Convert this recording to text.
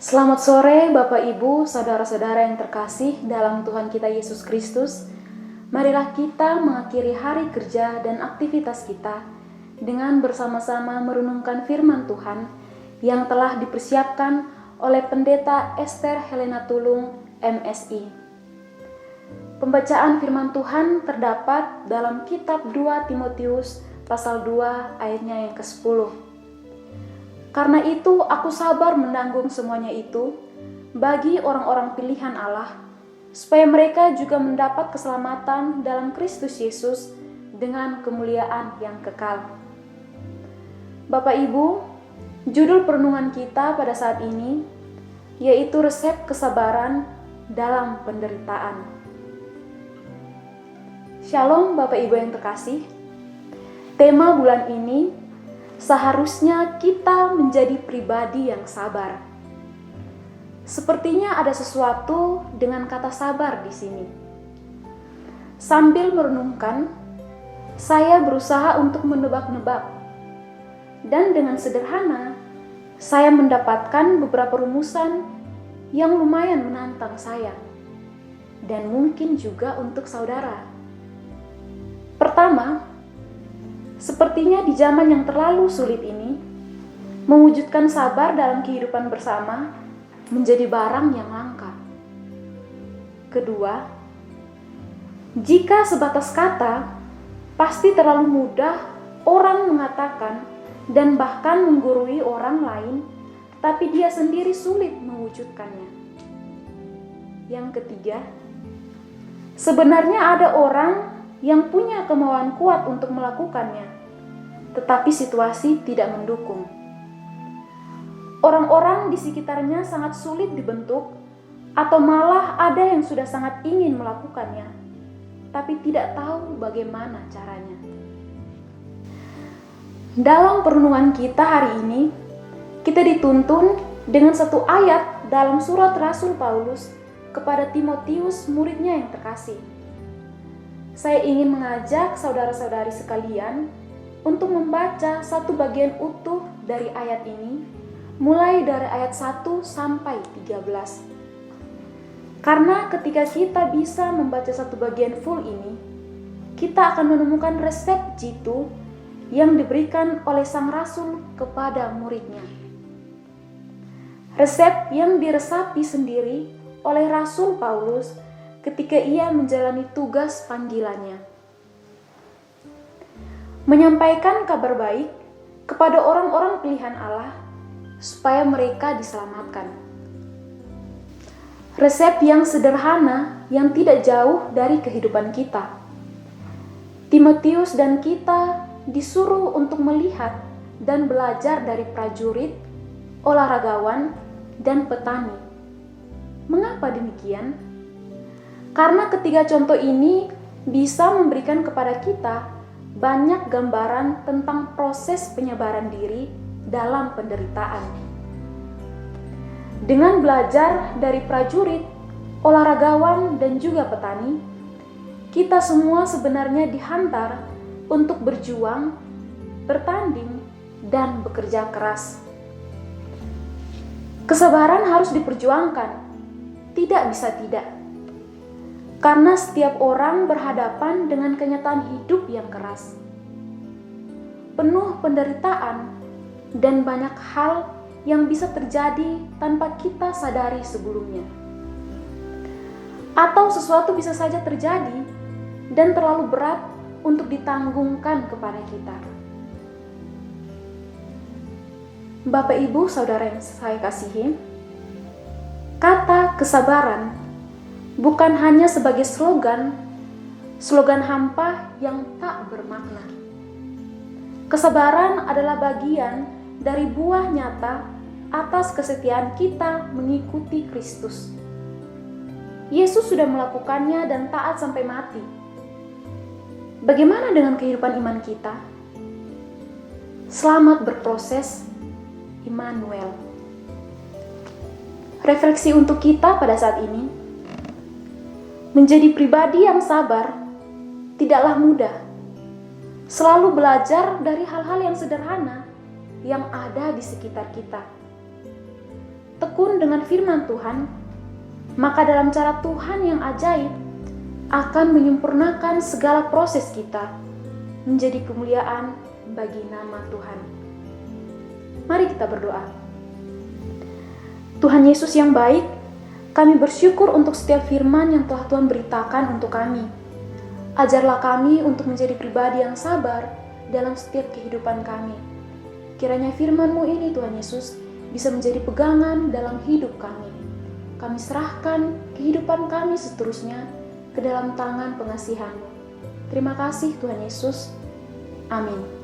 Selamat sore Bapak Ibu, saudara-saudara yang terkasih dalam Tuhan kita Yesus Kristus. Marilah kita mengakhiri hari kerja dan aktivitas kita dengan bersama-sama merenungkan firman Tuhan yang telah dipersiapkan oleh Pendeta Esther Helena Tulung, MSI. Pembacaan firman Tuhan terdapat dalam kitab 2 Timotius pasal 2 ayatnya yang ke-10. Karena itu aku sabar menanggung semuanya itu bagi orang-orang pilihan Allah, supaya mereka juga mendapat keselamatan dalam Kristus Yesus dengan kemuliaan yang kekal. Bapak Ibu, judul perenungan kita pada saat ini yaitu resep kesabaran dalam penderitaan. Shalom Bapak Ibu yang terkasih. Tema bulan ini, seharusnya kita menjadi pribadi yang sabar. Sepertinya ada sesuatu dengan kata sabar di sini. Sambil merenungkan, saya berusaha untuk menebak-nebak. Dan dengan sederhana, saya mendapatkan beberapa rumusan yang lumayan menantang saya. Dan mungkin juga untuk saudara. Pertama, sepertinya di zaman yang terlalu sulit ini, mewujudkan sabar dalam kehidupan bersama menjadi barang yang langka. Kedua, jika sebatas kata, pasti terlalu mudah orang mengatakan dan bahkan menggurui orang lain, tapi dia sendiri sulit mewujudkannya. Yang ketiga, sebenarnya ada orang yang punya kemauan kuat untuk melakukannya, tetapi situasi tidak mendukung. Orang-orang di sekitarnya sangat sulit dibentuk, atau malah ada yang sudah sangat ingin melakukannya, tapi tidak tahu bagaimana caranya. Dalam perenungan kita hari ini, kita dituntun dengan satu ayat dalam surat Rasul Paulus kepada Timotius, muridnya yang terkasih. Saya ingin mengajak saudara-saudari sekalian untuk membaca satu bagian utuh dari ayat ini, mulai dari ayat 1 sampai 13. Karena ketika kita bisa membaca satu bagian full ini, kita akan menemukan resep jitu yang diberikan oleh sang rasul kepada muridnya. Resep yang diresapi sendiri oleh Rasul Paulus ketika ia menjalani tugas panggilannya. Menyampaikan kabar baik kepada orang-orang pilihan Allah supaya mereka diselamatkan. Resep yang sederhana yang tidak jauh dari kehidupan kita. Timotius dan kita disuruh untuk melihat dan belajar dari prajurit, olahragawan, dan petani. Mengapa demikian? Karena ketiga contoh ini bisa memberikan kepada kita banyak gambaran tentang proses penyabaran diri dalam penderitaan. Dengan belajar dari prajurit, olahragawan, dan juga petani, kita semua sebenarnya dihantar untuk berjuang, bertanding, dan bekerja keras. Kesabaran harus diperjuangkan, tidak bisa tidak. Karena setiap orang berhadapan dengan kenyataan hidup yang keras, penuh penderitaan, dan banyak hal yang bisa terjadi tanpa kita sadari sebelumnya. Atau sesuatu bisa saja terjadi dan terlalu berat untuk ditanggungkan kepada kita. Bapak, Ibu, Saudara yang saya kasihi, kata kesabaran bukan hanya sebagai slogan hampa yang tak bermakna. Kesabaran adalah bagian dari buah nyata atas kesetiaan kita mengikuti Kristus. Yesus sudah melakukannya dan taat sampai mati. Bagaimana dengan kehidupan iman kita? Selamat berproses, Immanuel. Refleksi untuk kita pada saat ini, menjadi pribadi yang sabar tidaklah mudah. Selalu belajar dari hal-hal yang sederhana yang ada di sekitar kita. tekun dengan firman Tuhan, maka dalam cara Tuhan yang ajaib akan menyempurnakan segala proses kita menjadi kemuliaan bagi nama Tuhan. Mari kita berdoa. Tuhan Yesus yang baik, kami bersyukur untuk setiap firman yang telah Tuhan beritakan untuk kami. Ajarlah kami untuk menjadi pribadi yang sabar dalam setiap kehidupan kami. Kiranya firman-Mu ini, Tuhan Yesus, bisa menjadi pegangan dalam hidup kami. Kami serahkan kehidupan kami seterusnya ke dalam tangan pengasihan-Mu. Terima kasih Tuhan Yesus. Amin.